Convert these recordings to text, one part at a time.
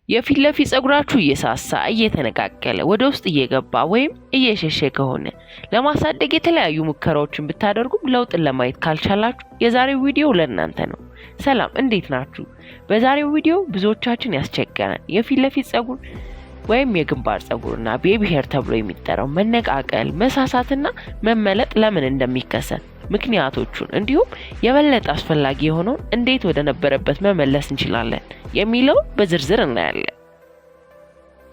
የፊት ለፊት ጸጉራችሁ እየሳሳ እየተነቃቀለ ወደ ውስጥ እየገባ ወይም እየሸሸ ከሆነ ለማሳደግ የተለያዩ ሙከራዎችን ብታደርጉ ለውጥን ለማየት ካልቻላችሁ የዛሬው ቪዲዮ ለእናንተ ነው። ሰላም እንዴት ናችሁ? በዛሬው ቪዲዮ ብዙዎቻችን ያስቸገረን የፊት ለፊት ጸጉር ወይም የግንባር ጸጉርና ቤቢ ሄር ተብሎ የሚጠራው መነቃቀል፣ መሳሳትና መመለጥ ለምን እንደሚከሰት ምክንያቶቹን እንዲሁም የበለጠ አስፈላጊ የሆነውን እንዴት ወደ ነበረበት መመለስ እንችላለን የሚለው በዝርዝር እናያለን።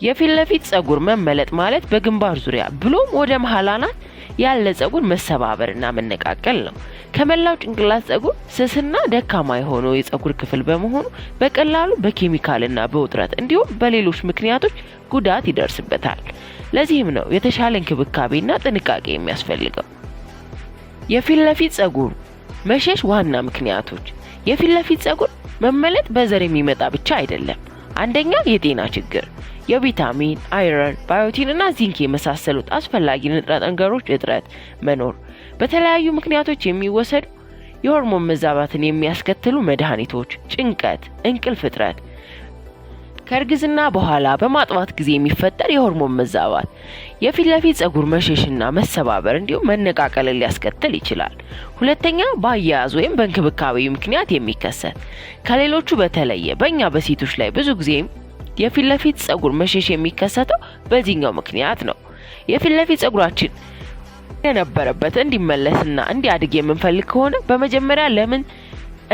የፊት ለፊት ጸጉር መመለጥ ማለት በግንባር ዙሪያ ብሎም ወደ መሃል አናት ያለ ጸጉር መሰባበርና መነቃቀል ነው። ከመላው ጭንቅላት ጸጉር ስስና ደካማ የሆነው የጸጉር ክፍል በመሆኑ በቀላሉ በኬሚካልና በውጥረት እንዲሁም በሌሎች ምክንያቶች ጉዳት ይደርስበታል። ለዚህም ነው የተሻለ እንክብካቤና ጥንቃቄ የሚያስፈልገው። የፊት ለፊት ጸጉር መሸሽ ዋና ምክንያቶች። የፊት ለፊት ጸጉር መመለጥ በዘር የሚመጣ ብቻ አይደለም። አንደኛ የጤና ችግር፣ የቪታሚን፣ አይረን፣ ባዮቲን እና ዚንክ የመሳሰሉት አስፈላጊ ንጥረ ነገሮች እጥረት መኖር፣ በተለያዩ ምክንያቶች የሚወሰዱ የሆርሞን መዛባትን የሚያስከትሉ መድኃኒቶች፣ ጭንቀት፣ እንቅልፍ እጥረት፣ ከእርግዝና በኋላ በማጥባት ጊዜ የሚፈጠር የሆርሞን መዛባት የፊት ለፊት ጸጉር መሸሽና መሰባበር እንዲሁም መነቃቀልን ሊያስከትል ይችላል። ሁለተኛ በአያያዝ ወይም በእንክብካቤ ምክንያት የሚከሰት ከሌሎቹ በተለየ በእኛ በሴቶች ላይ ብዙ ጊዜ የፊት ለፊት ጸጉር መሸሽ የሚከሰተው በዚህኛው ምክንያት ነው። የፊት ለፊት ጸጉራችን የነበረበት እንዲመለስና እንዲያድግ የምንፈልግ ከሆነ በመጀመሪያ ለምን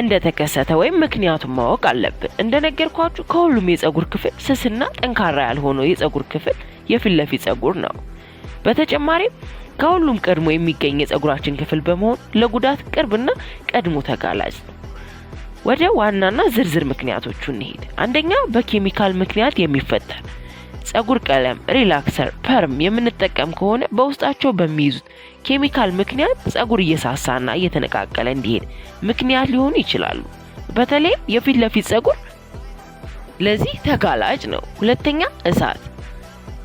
እንደተከሰተ ወይም ምክንያቱን ማወቅ አለብን። እንደነገርኳችሁ ከሁሉም የጸጉር ክፍል ስስና ጠንካራ ያልሆነው የጸጉር ክፍል የፊት ለፊት ጸጉር ነው። በተጨማሪም ከሁሉም ቀድሞ የሚገኝ የጸጉራችን ክፍል በመሆኑ ለጉዳት ቅርብና ቀድሞ ተጋላጭ ነው። ወደ ዋናና ዝርዝር ምክንያቶቹ እንሄድ። አንደኛ በኬሚካል ምክንያት የሚፈጠር ጸጉር ቀለም፣ ሪላክሰር፣ ፐርም የምንጠቀም ከሆነ በውስጣቸው በሚይዙት ኬሚካል ምክንያት ጸጉር እየሳሳና እየተነቃቀለ እንዲሄድ ምክንያት ሊሆኑ ይችላሉ። በተለይ የፊት ለፊት ጸጉር ለዚህ ተጋላጭ ነው። ሁለተኛ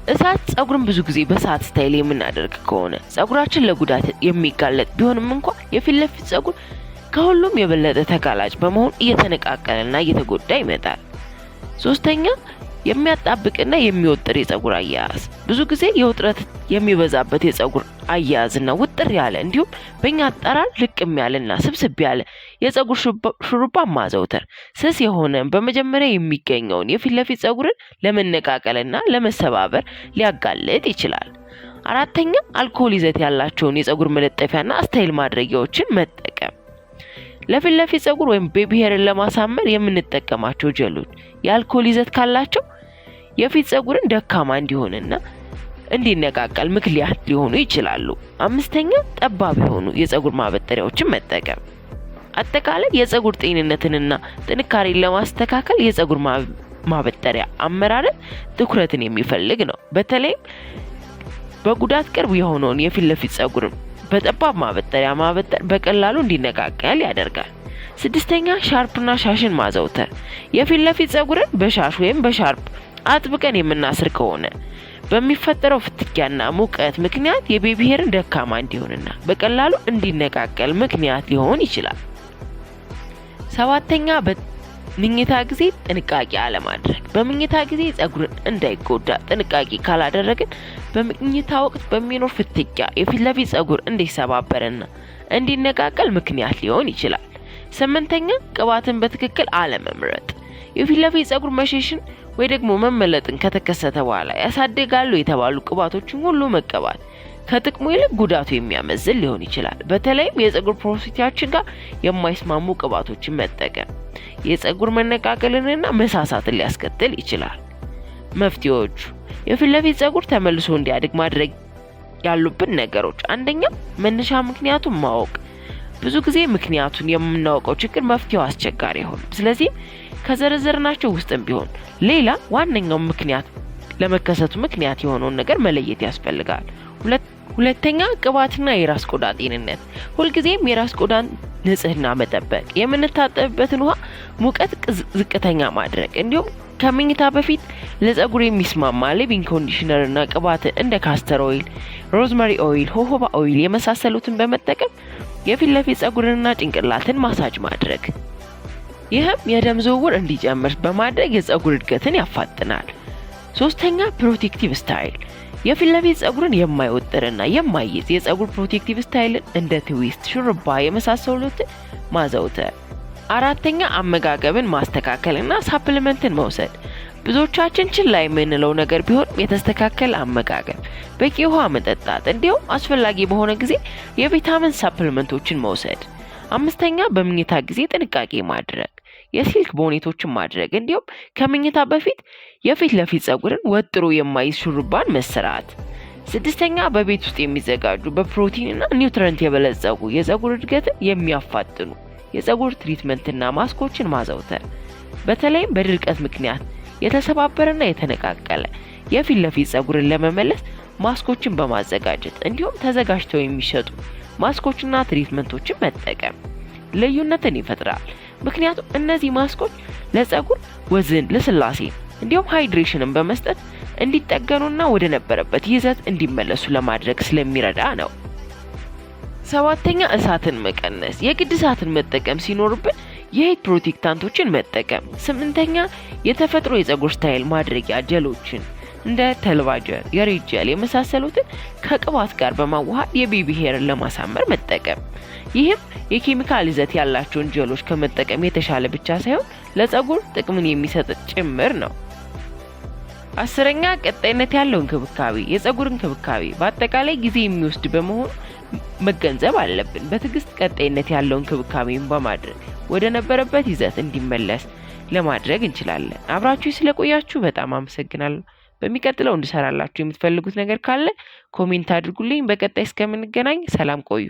እሳት ጸጉርን ብዙ ጊዜ በእሳት ስታይል የምናደርግ ከሆነ ጸጉራችን ለጉዳት የሚጋለጥ ቢሆንም እንኳን የፊት ለፊት ጸጉር ከሁሉም የበለጠ ተጋላጭ በመሆን እየተነቃቀለና እየተጎዳ ይመጣል። ሶስተኛ የሚያጣብቅና የሚወጥር የጸጉር አያያዝ ብዙ ጊዜ የውጥረት የሚበዛበት የጸጉር አያያዝና ውጥር ያለ እንዲሁም በእኛ አጠራር ልቅም ያለና ስብስብ ያለ የጸጉር ሹሩባ ማዘውተር ስስ የሆነ በመጀመሪያ የሚገኘውን የፊት ለፊት ጸጉርን ለመነቃቀልና ለመሰባበር ሊያጋልጥ ይችላል። አራተኛ አልኮል ይዘት ያላቸውን የጸጉር መለጠፊያና ስታይል ማድረጊያዎችን መጠቀም። ለፊት ለፊት ጸጉር ወይም ቤቢ ሄርን ለማሳመር የምንጠቀማቸው ጀሎች የአልኮል ይዘት ካላቸው የፊት ጸጉርን ደካማ እንዲሆንና እንዲነቃቀል ምክንያት ሊሆኑ ይችላሉ። አምስተኛ ጠባብ የሆኑ የጸጉር ማበጠሪያዎችን መጠቀም። አጠቃላይ የጸጉር ጤንነትንና ጥንካሬን ለማስተካከል የጸጉር ማበጠሪያ አመራረጥ ትኩረትን የሚፈልግ ነው። በተለይም በጉዳት ቅርብ የሆነውን የፊት ለፊት ጸጉር በጠባብ ማበጠሪያ ማበጠር በቀላሉ እንዲነቃቀል ያደርጋል። ስድስተኛ ሻርፕና ሻሽን ማዘውተር። የፊት ለፊት ጸጉርን በሻሽ ወይም በሻርፕ አጥብቀን የምናስር ከሆነ በሚፈጠረው ፍትጊያና ሙቀት ምክንያት የቤቢ ሄርን ደካማ እንዲሆንና በቀላሉ እንዲነቃቀል ምክንያት ሊሆን ይችላል። ሰባተኛ በምኝታ ጊዜ ጥንቃቄ አለማድረግ። በምኝታ ጊዜ ጸጉርን እንዳይጎዳ ጥንቃቄ ካላደረግን በምኝታ ወቅት በሚኖር ፍትጊያ የፊት ለፊት ጸጉር እንዲሰባበርና እንዲነቃቀል ምክንያት ሊሆን ይችላል። ስምንተኛ ቅባትን በትክክል አለመምረጥ። የፊት ለፊት ጸጉር መሸሽን ወይ ደግሞ መመለጥን ከተከሰተ በኋላ ያሳድጋሉ የተባሉ ቅባቶችን ሁሉ መቀባት ከጥቅሙ ይልቅ ጉዳቱ የሚያመዝን ሊሆን ይችላል። በተለይም የጸጉር ፕሮሰሳችን ጋር የማይስማሙ ቅባቶችን መጠቀም የጸጉር መነቃቀልንና መሳሳትን ሊያስከትል ይችላል። መፍትሄዎቹ የፊት ለፊት ጸጉር ተመልሶ እንዲያድግ ማድረግ ያሉብን ነገሮች። አንደኛ መነሻ ምክንያቱን ማወቅ። ብዙ ጊዜ ምክንያቱን የምናውቀው ችግር መፍትሄው አስቸጋሪ ይሆናል። ስለዚህ ከዘረዘርናቸው ውስጥም ቢሆን ሌላ ዋነኛው ምክንያት ለመከሰቱ ምክንያት የሆነውን ነገር መለየት ያስፈልጋል። ሁለተኛ ቅባትና የራስ ቆዳ ጤንነት። ሁልጊዜም የራስ ቆዳን ንጽህና መጠበቅ፣ የምንታጠብበትን ውሃ ሙቀት ዝቅተኛ ማድረግ እንዲሁም ከመኝታ በፊት ለጸጉር የሚስማማ ሊቪንግ ኮንዲሽነር እና ቅባት እንደ ካስተር ኦይል፣ ሮዝመሪ ኦይል፣ ሆሆባ ኦይል የመሳሰሉትን በመጠቀም የፊት ለፊት ጸጉርንና ጭንቅላትን ማሳጅ ማድረግ። ይህም የደም ዝውውር እንዲጨምር በማድረግ የፀጉር እድገትን ያፋጥናል። ሶስተኛ ፕሮቴክቲቭ ስታይል የፊት ለፊት ፀጉርን የማይወጥርና የማይይዝ የፀጉር ፕሮቴክቲቭ ስታይልን እንደ ትዊስት፣ ሹሩባ የመሳሰሉትን ማዘውተር። አራተኛ አመጋገብን ማስተካከልና ሳፕሊመንትን መውሰድ። ብዙዎቻችን ችላ የምንለው ነገር ቢሆን የተስተካከለ አመጋገብ፣ በቂ ውሃ መጠጣት እንዲሁም አስፈላጊ በሆነ ጊዜ የቪታሚን ሳፕሊመንቶችን መውሰድ። አምስተኛ በመኝታ ጊዜ ጥንቃቄ ማድረግ፣ የሲልክ ቦኔቶችን ማድረግ እንዲሁም ከመኝታ በፊት የፊት ለፊት ፀጉርን ወጥሮ የማይዝ ሹሩባን መስራት። ስድስተኛ በቤት ውስጥ የሚዘጋጁ በፕሮቲንና ኒውትሪየንት የበለጸጉ የፀጉር እድገትን የሚያፋጥኑ የፀጉር ትሪትመንትና ማስኮችን ማዘውተር። በተለይም በድርቀት ምክንያት የተሰባበረና የተነቃቀለ የፊት ለፊት ፀጉርን ለመመለስ ማስኮችን በማዘጋጀት እንዲሁም ተዘጋጅተው የሚሸጡ ማስኮችና ትሪትመንቶችን መጠቀም ልዩነትን ይፈጥራል። ምክንያቱም እነዚህ ማስኮች ለፀጉር ወዝን፣ ለስላሴ እንዲሁም ሃይድሬሽንን በመስጠት እንዲጠገኑና ወደ ነበረበት ይዘት እንዲመለሱ ለማድረግ ስለሚረዳ ነው። ሰባተኛ እሳትን መቀነስ የግድ እሳትን መጠቀም ሲኖርብን የሂት ፕሮቴክታንቶችን መጠቀም። ስምንተኛ የተፈጥሮ የፀጉር ስታይል ማድረጊያ ጀሎችን እንደ ተልባ ጀል፣ የሬት ጀል የመሳሰሉትን ከቅባት ጋር በማዋሃድ የቤቢ ሄርን ለማሳመር መጠቀም። ይህም የኬሚካል ይዘት ያላቸውን ጀሎች ከመጠቀም የተሻለ ብቻ ሳይሆን ለፀጉር ጥቅምን የሚሰጥ ጭምር ነው። አስረኛ ቀጣይነት ያለው እንክብካቤ የፀጉር እንክብካቤ በአጠቃላይ ጊዜ የሚወስድ በመሆኑ መገንዘብ አለብን። በትዕግስት ቀጣይነት ያለው እንክብካቤን በማድረግ ወደ ነበረበት ይዘት እንዲመለስ ለማድረግ እንችላለን። አብራችሁ ስለቆያችሁ በጣም አመሰግናለሁ። በሚቀጥለው እንድሰራላችሁ የምትፈልጉት ነገር ካለ ኮሜንት አድርጉልኝ። በቀጣይ እስከምንገናኝ ሰላም ቆዩ።